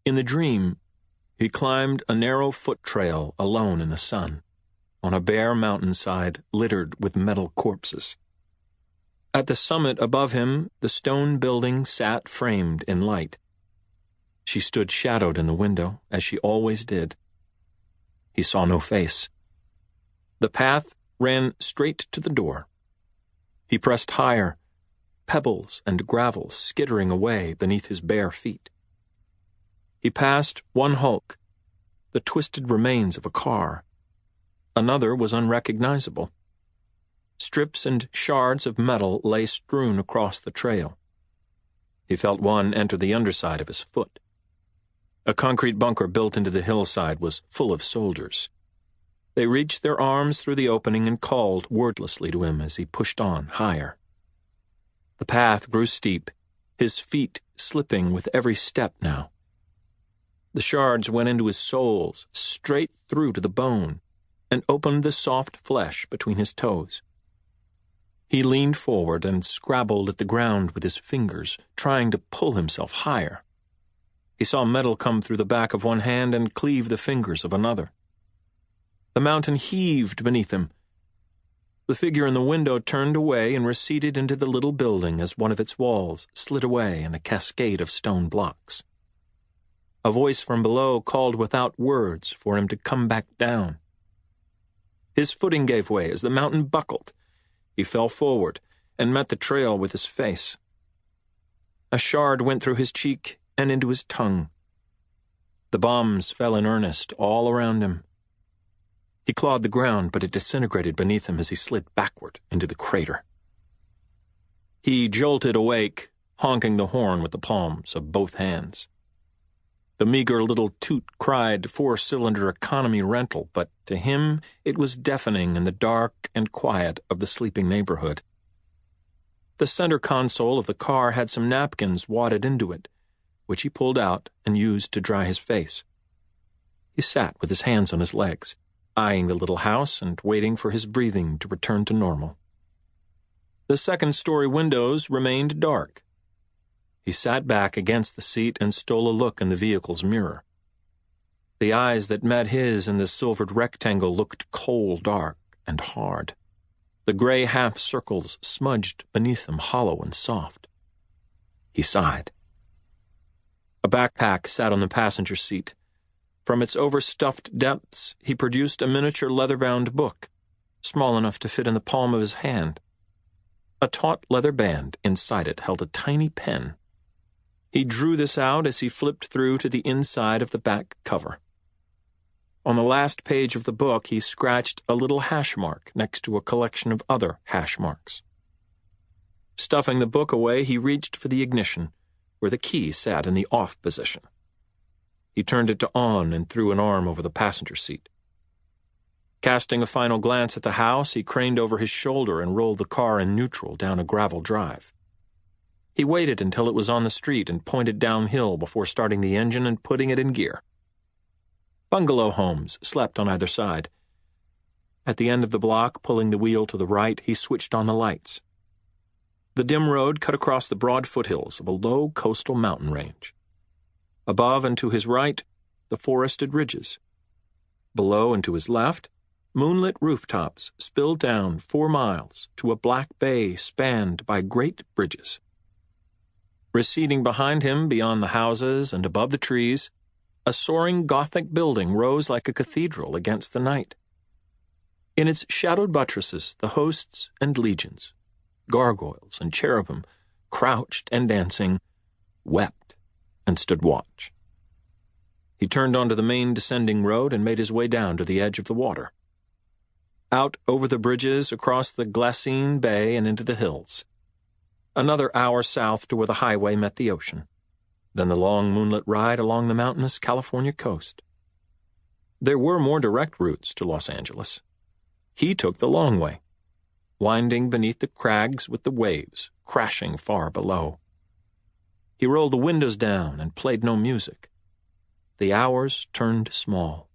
In the dream, he climbed a narrow foot trail alone in the sun, on a bare mountainside littered with metal corpses. At the summit above him, the stone building sat framed in light. She stood shadowed in the window, as she always did. He saw no face. The path ran straight to the door. He pressed higher, pebbles and gravel skittering away beneath his bare feet. He passed one hulk, the twisted remains of a car. Another was unrecognizable. Strips and shards of metal lay strewn across the trail. He felt one enter the underside of his foot. A concrete bunker built into the hillside was full of soldiers. They reached their arms through the opening and called wordlessly to him as he pushed on higher. The path grew steep, his feet slipping with every step now. The shards went into his soles, straight through to the bone, and opened the soft flesh between his toes. He leaned forward and scrabbled at the ground with his fingers, trying to pull himself higher. He saw metal come through the back of one hand and cleave the fingers of another. The mountain heaved beneath him. The figure in the window turned away and receded into the little building as one of its walls slid away in a cascade of stone blocks. A voice from below called without words for him to come back down. His footing gave way as the mountain buckled. He fell forward and met the trail with his face. A shard went through his cheek and into his tongue. The bombs fell in earnest all around him. He clawed the ground, but it disintegrated beneath him as he slid backward into the crater. He jolted awake, honking the horn with the palms of both hands. The meager little toot cried four-cylinder economy rental, but to him it was deafening in the dark and quiet of the sleeping neighborhood. The center console of the car had some napkins wadded into it, which he pulled out and used to dry his face. He sat with his hands on his legs, eyeing the little house and waiting for his breathing to return to normal. The second-story windows remained dark. He sat back against the seat and stole a look in the vehicle's mirror. The eyes that met his in the silvered rectangle looked coal dark and hard. The gray half-circles smudged beneath them hollow and soft. He sighed. A backpack sat on the passenger seat. From its overstuffed depths, he produced a miniature leather-bound book, small enough to fit in the palm of his hand. A taut leather band inside it held a tiny pen. He drew this out as he flipped through to the inside of the back cover. On the last page of the book, he scratched a little hash mark next to a collection of other hash marks. Stuffing the book away, he reached for the ignition, where the key sat in the off position. He turned it to on and threw an arm over the passenger seat. Casting a final glance at the house, he craned over his shoulder and rolled the car in neutral down a gravel drive. He waited until it was on the street and pointed downhill before starting the engine and putting it in gear. Bungalow homes slept on either side. At the end of the block, pulling the wheel to the right, he switched on the lights. The dim road cut across the broad foothills of a low coastal mountain range. Above and to his right, the forested ridges. Below and to his left, moonlit rooftops spilled down 4 miles to a black bay spanned by great bridges. Receding behind him beyond the houses and above the trees, a soaring Gothic building rose like a cathedral against the night. In its shadowed buttresses, the hosts and legions, gargoyles and cherubim, crouched and dancing, wept and stood watch. He turned onto the main descending road and made his way down to the edge of the water. Out over the bridges, across the glassine bay and into the hills. Another hour south to where the highway met the ocean. Then the long moonlit ride along the mountainous California coast. There were more direct routes to Los Angeles. He took the long way, winding beneath the crags with the waves crashing far below. He rolled the windows down and played no music. The hours turned small.